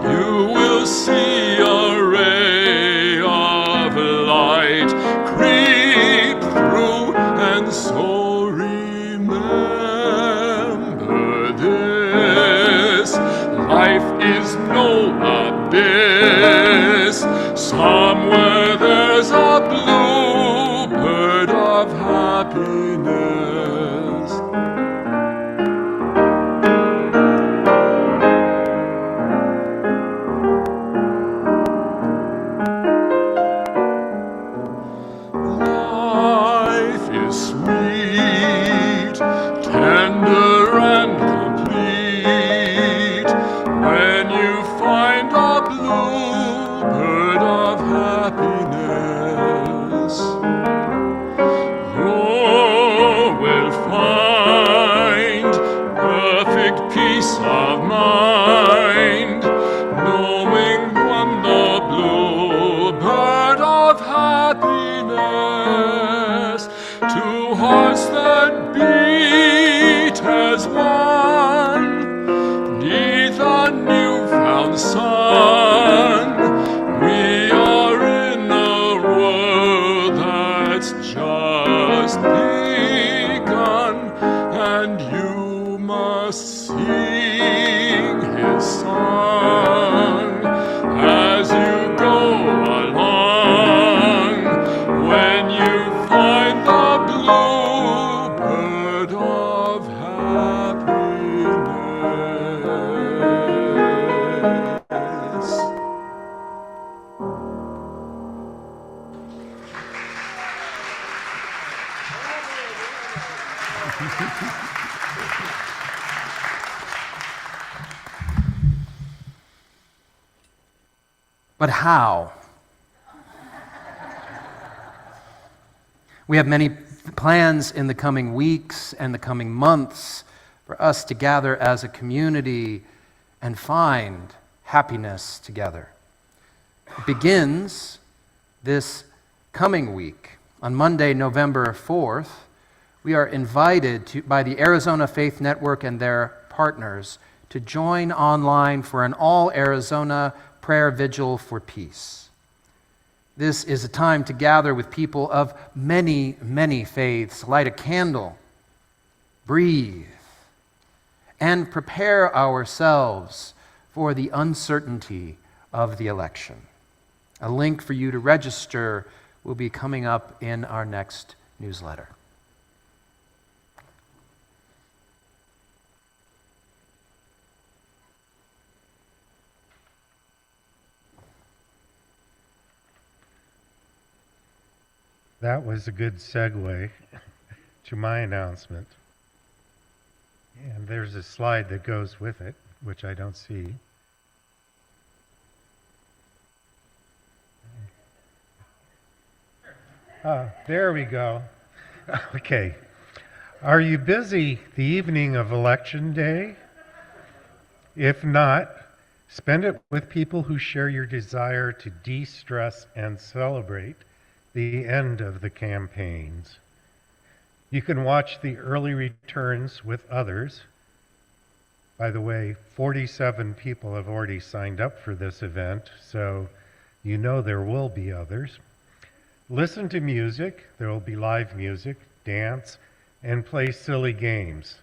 you will see a ray of light creep through, and so remember this: life is no abyss. Somewhere there's a bluebird of happiness. Life is sweet, tender and complete when you find a bluebird of happiness. You will find perfect peace of mind, knowing one the bluebird of happiness. Two hearts that beat as one, 'neath a newfound sun. We are in a world that's just begun, and you must sing his song as you go along. When you find the bluebird of happiness. But how? We have many plans in the coming weeks and the coming months for us to gather as a community and find happiness together. It begins this coming week. On Monday, November 4th, we are invited by the Arizona Faith Network and their partners to join online for an all-Arizona prayer vigil for peace. This is a time to gather with people of many, many faiths, light a candle, breathe, and prepare ourselves for the uncertainty of the election. A link for you to register will be coming up in our next newsletter. That was a good segue to my announcement. And there's a slide that goes with it, which I don't see. There we go. Okay. Are you busy the evening of Election Day? If not, spend it with people who share your desire to de-stress and celebrate the end of the campaigns. You can watch the early returns with others. By the way, 47 people have already signed up for this event, so you know there will be others. Listen to music. There will be live music, dance, and play silly games.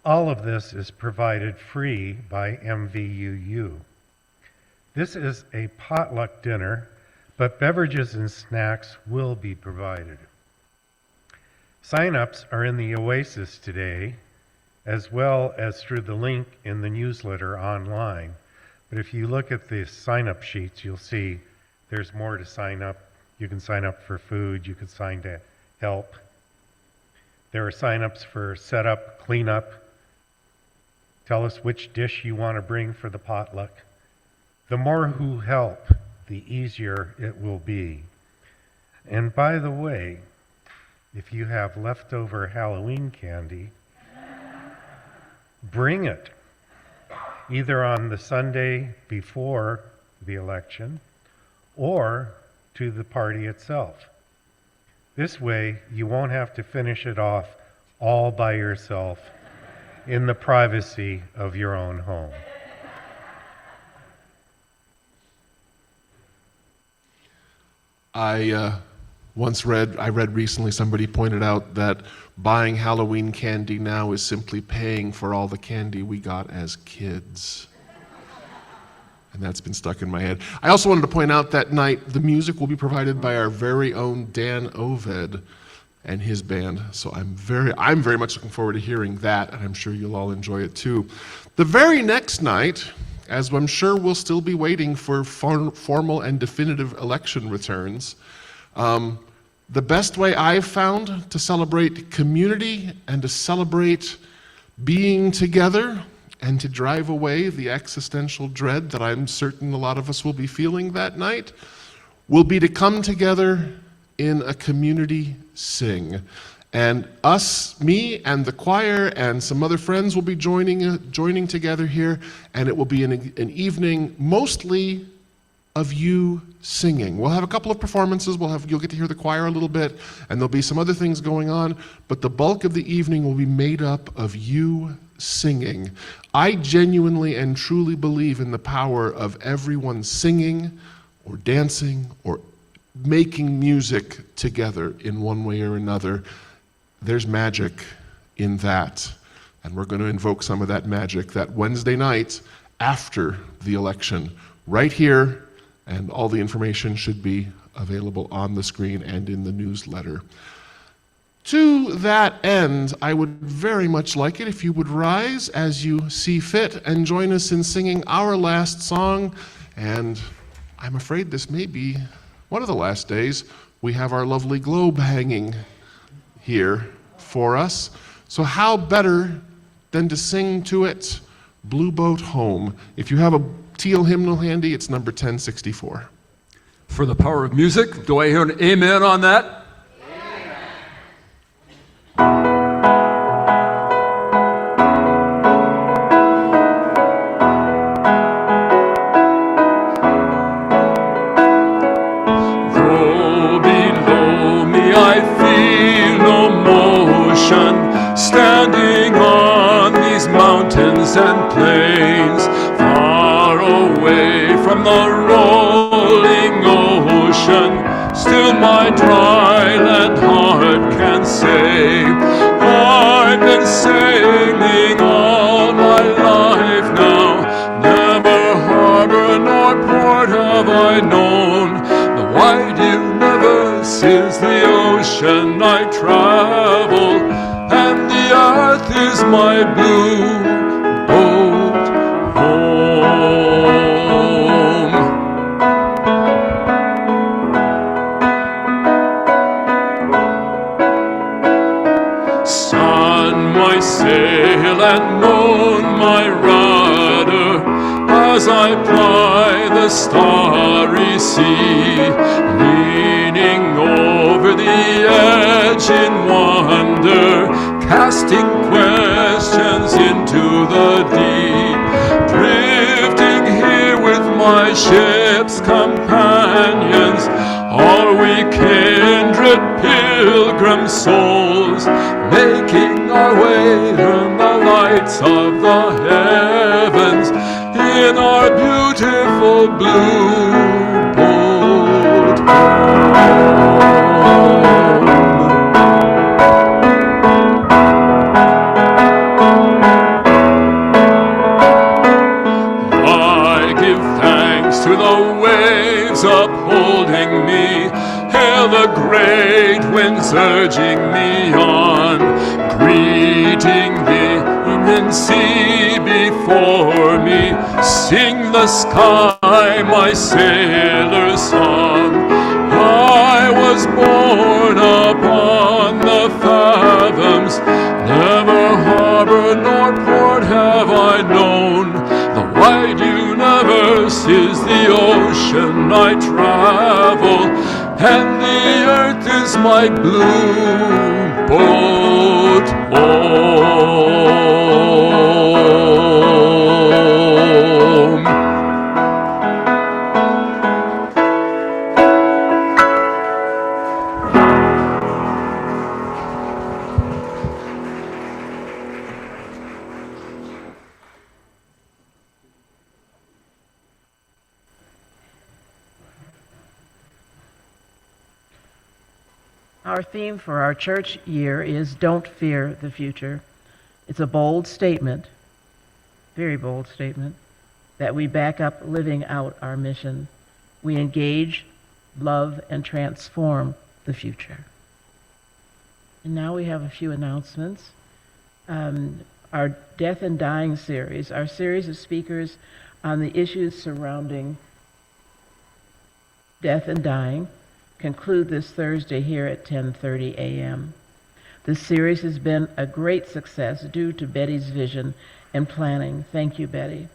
All of this is provided free by MVUU. This is a potluck dinner, but beverages and snacks will be provided. Sign-ups are in the Oasis today, as well as through the link in the newsletter online. But if you look at the sign-up sheets, you'll see there's more to sign up. You can sign up for food, you can sign to help. There are sign-ups for setup, cleanup. Tell us which dish you want to bring for the potluck. The more who help, the easier it will be. And by the way, if you have leftover Halloween candy, bring it, either on the Sunday before the election or to the party itself. This way, you won't have to finish it off all by yourself in the privacy of your own home. I read recently, somebody pointed out that buying Halloween candy now is simply paying for all the candy we got as kids. And that's been stuck in my head. I also wanted to point out that night the music will be provided by our very own Dan Oved and his band. So I'm very much looking forward to hearing that, and I'm sure you'll all enjoy it too. The very next night, as I'm sure we'll still be waiting for formal and definitive election returns, the best way I've found to celebrate community and to celebrate being together and to drive away the existential dread that I'm certain a lot of us will be feeling that night will be to come together in a community sing. And me and the choir and some other friends will be joining together here, and it will be an evening mostly of you singing. We'll have a couple of performances. You'll get to hear the choir a little bit, and there'll be some other things going on, but the bulk of the evening will be made up of you singing. I genuinely and truly believe in the power of everyone singing or dancing or making music together in one way or another. There's magic in that, and we're going to invoke some of that magic that Wednesday night after the election, right here, and all the information should be available on the screen and in the newsletter. To that end, I would very much like it if you would rise as you see fit and join us in singing our last song. And I'm afraid this may be one of the last days we have our lovely globe hanging here for us. So how better than to sing to it, Blue Boat Home. If you have a teal hymnal handy, it's number 1064. For the power of music, do I hear an amen on that? Standing on these mountains and plains, far away from the rolling ocean, still my dry land heart can say, I've been sailing all my life now, never harbor nor port have I known, the wide universe is the ocean I travel, and the earth is my blue boat home. Sun, my sail, and moon, my rudder, as I ply the starry sea, leaning over the edge in wonder, casting questions into the deep, drifting here with my ship's companions, all we kindred pilgrim souls, making our way in the lights of the heavens, in our beautiful blue boat home. To the waves upholding me, hail the great winds urging me on, greeting the inland sea before me, sing the sky my sailor's song. I was born upon the fathoms, never harbor nor port have I known, the wide universe is the ocean I travel, and the earth is my blue boat home. Our theme for our church year is Don't Fear the Future. It's a bold statement, very bold statement, that we back up living out our mission. We engage, love, and transform the future. And now we have a few announcements. Our Death and Dying series, our series of speakers on the issues surrounding death and dying, conclude this Thursday here at 10:30 a.m. This series has been a great success due to Betty's vision and planning. Thank you, Betty.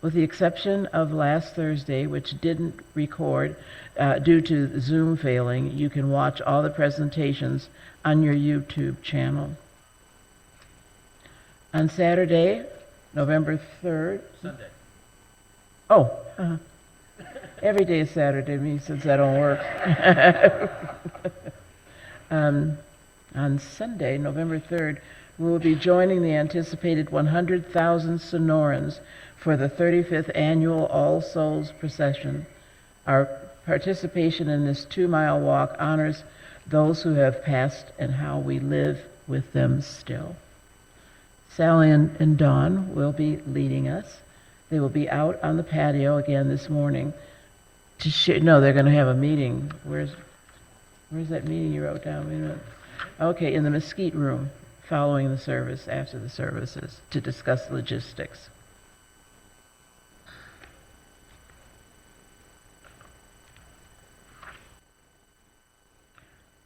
With the exception of last Thursday, which didn't record due to Zoom failing, you can watch all the presentations on your YouTube channel. On Saturday, November 3rd. Sunday. Oh, every day is Saturday to me since I don't work. On Sunday, November 3rd, we will be joining the anticipated 100,000 Sonorans for the 35th annual All Souls procession. Our participation in this 2-mile walk honors those who have passed and how we live with them still. Sally and Dawn will be leading us. They will be out on the patio again this morning to share. No, they're going to have a meeting. Where's that meeting you wrote down? Wait a minute. Okay, in the Mesquite Room, following the service, after the services, to discuss logistics.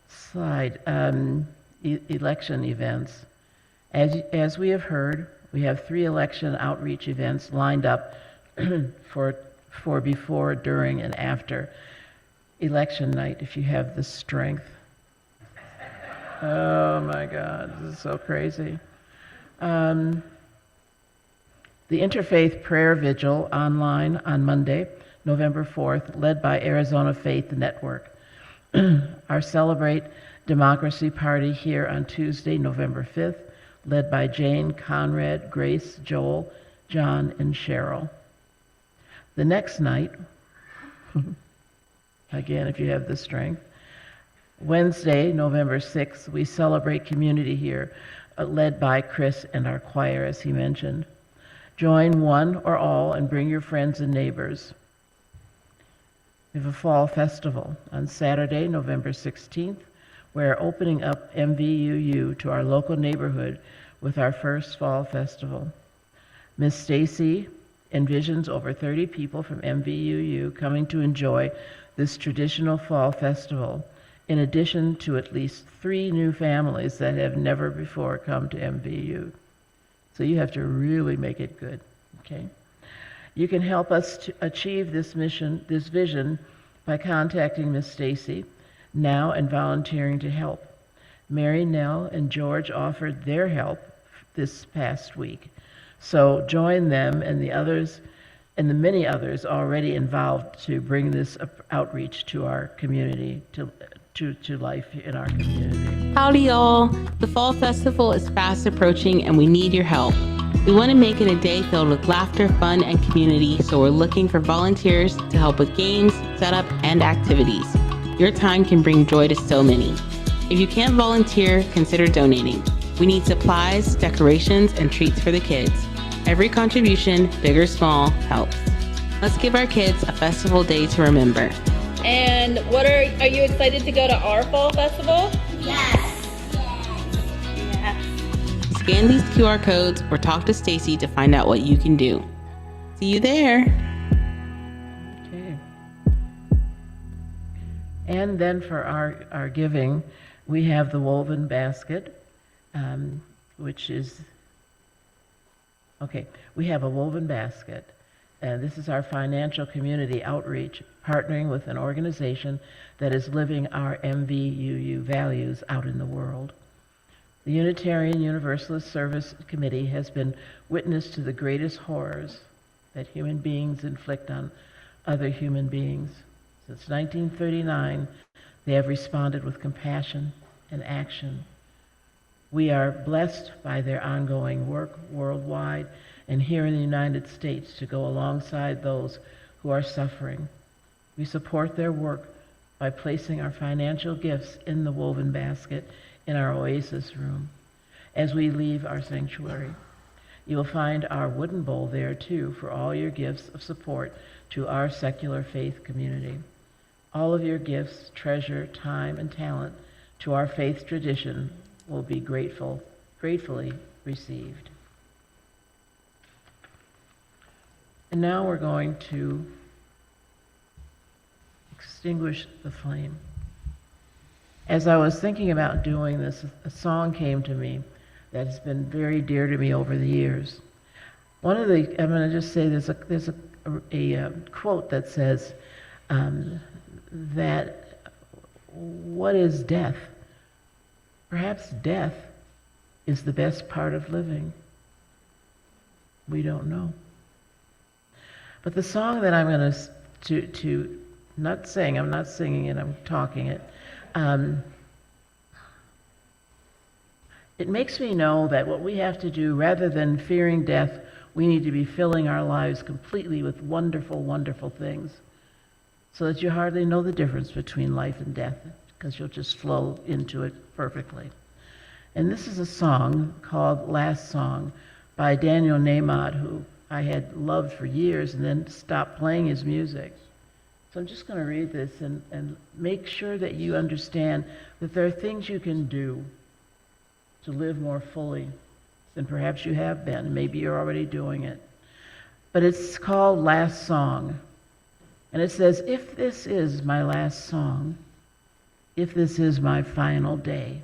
Slide, election events. As we have heard, we have 3 election outreach events lined up for before, during, and after election night, if you have the strength. Oh my God, this is so crazy. The Interfaith Prayer Vigil online on Monday, November 4th, led by Arizona Faith Network. Our Celebrate Democracy Party here on Tuesday, November 5th, led by Jane, Conrad, Grace, Joel, John, and Cheryl. The next night, again, if you have the strength, Wednesday, November 6th, we celebrate community here, led by Chris and our choir, as he mentioned. Join one or all and bring your friends and neighbors. We have a fall festival on Saturday, November 16th. We're opening up MVUU to our local neighborhood with our first fall festival. Miss Stacy envisions over 30 people from MVUU coming to enjoy this traditional fall festival, in addition to at least 3 new families that have never before come to MVU. So you have to really make it good, okay? You can help us to achieve this mission, this vision, by contacting Miss Stacy now and volunteering to help. Mary, Nell, and George offered their help this past week. So join them and the others and the many others already involved to bring this outreach to our community, to life in our community. Howdy, y'all. The Fall Festival is fast approaching and we need your help. We want to make it a day filled with laughter, fun, and community, so we're looking for volunteers to help with games, setup, and activities. Your time can bring joy to so many. If you can't volunteer, consider donating. We need supplies, decorations, and treats for the kids. Every contribution, big or small, helps. Let's give our kids a festival day to remember. And are you excited to go to our fall festival? Scan these QR codes or talk to Stacy to find out what you can do. See you there. Okay. And then for our giving, we have the woven basket, which is, okay, we have a woven basket. And this is our financial community outreach, partnering with an organization that is living our MVUU values out in the world. The Unitarian Universalist Service Committee has been witness to the greatest horrors that human beings inflict on other human beings. Since 1939, they have responded with compassion and action. We are blessed by their ongoing work worldwide and here in the United States to go alongside those who are suffering. We support their work by placing our financial gifts in the woven basket in our Oasis room as we leave our sanctuary. You will find our wooden bowl there too for all your gifts of support to our secular faith community. All of your gifts, treasure, time, and talent to our faith tradition will be gratefully received. And now we're going to extinguish the flame. As I was thinking about doing this, a song came to me that has been very dear to me over the years. I'm going to just say there's a quote that says that what is death? Perhaps death is the best part of living. We don't know. But the song that I'm going to not sing, I'm not singing it, I'm talking it. It makes me know that what we have to do, rather than fearing death, we need to be filling our lives completely with wonderful, wonderful things, so that you hardly know the difference between life and death, because you'll just flow into it perfectly. And this is a song called Last Song by Daniel Nahmad, who I had loved for years and then stopped playing his music. So I'm just going to read this and make sure that you understand that there are things you can do to live more fully than perhaps you have been. Maybe you're already doing it. But it's called Last Song. And it says, if this is my last song, if this is my final day,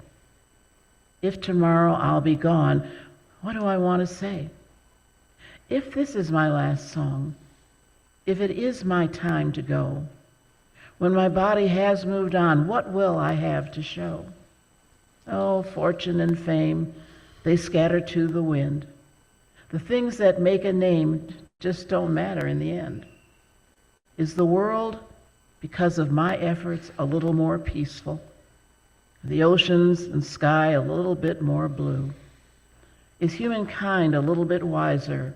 if tomorrow I'll be gone, what do I want to say? If this is my last song, if it is my time to go, when my body has moved on, what will I have to show? Oh, fortune and fame, they scatter to the wind. The things that make a name just don't matter in the end. Is the world, because of my efforts, a little more peaceful? The oceans and sky a little bit more blue? Is humankind a little bit wiser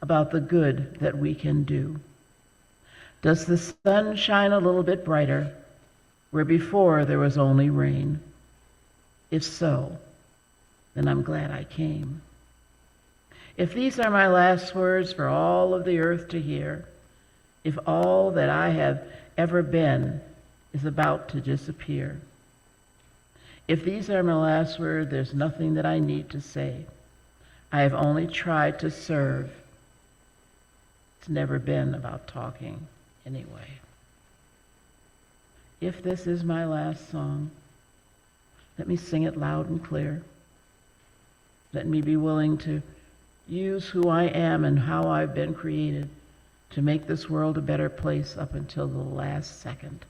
about the good that we can do? Does the sun shine a little bit brighter where before there was only rain? If so, then I'm glad I came. If these are my last words for all of the earth to hear, if all that I have ever been is about to disappear, if these are my last words, there's nothing that I need to say. I have only tried to serve. It's never been about talking anyway. If this is my last song, let me sing it loud and clear. Let me be willing to use who I am and how I've been created to make this world a better place up until the last second.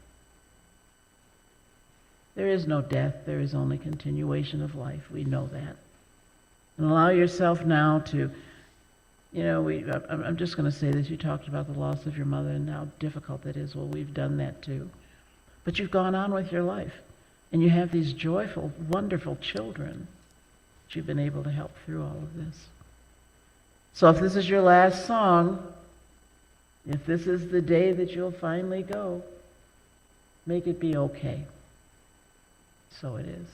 There is no death, there is only continuation of life. We know that. And allow yourself now to, I'm just going to say this. You talked about the loss of your mother and how difficult that is. Well, we've done that too. But you've gone on with your life. And you have these joyful, wonderful children that you've been able to help through all of this. So if this is your last song, if this is the day that you'll finally go, make it be okay. So it is.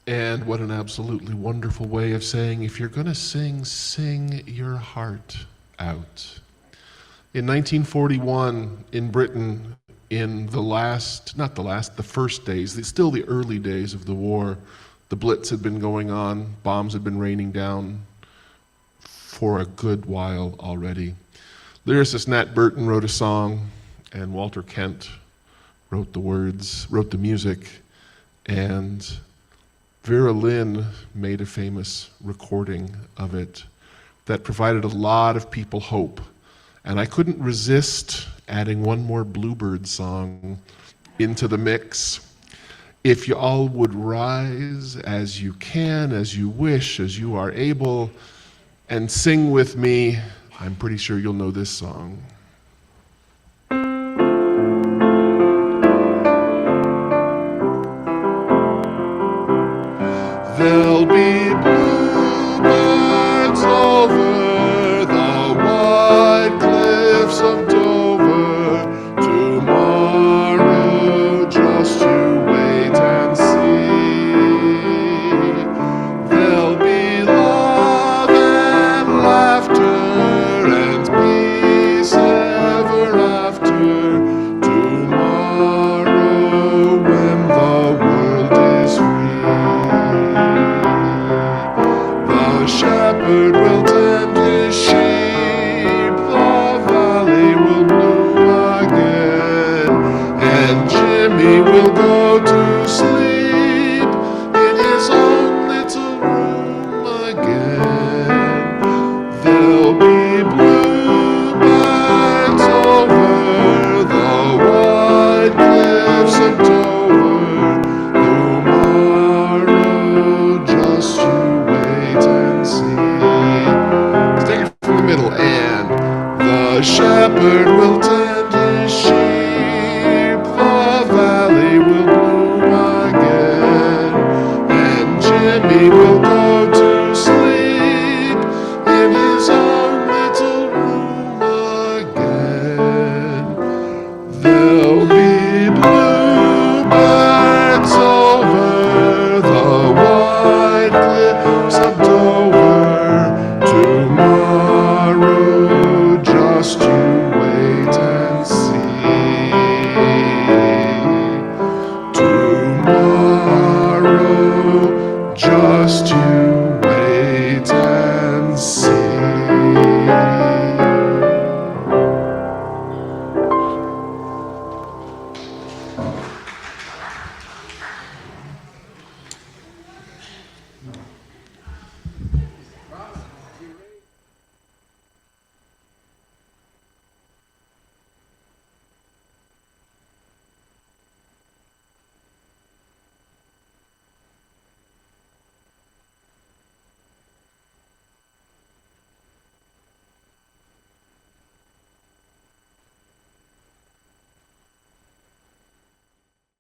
And what an absolutely wonderful way of saying, if you're going to sing, sing your heart out. In 1941, in Britain, in the first days, still the early days of the war, the Blitz had been going on, bombs had been raining down for a good while already. Lyricist Nat Burton wrote a song, and Walter Kent wrote the words, wrote the music, and Vera Lynn made a famous recording of it that provided a lot of people hope. And I couldn't resist adding one more Bluebird song into the mix. If you all would rise as you can, as you wish, as you are able, and sing with me, I'm pretty sure you'll know this song. There'll be bluebirds over the white cliffs of Dover tomorrow, just you wait and see. shepherd will tell.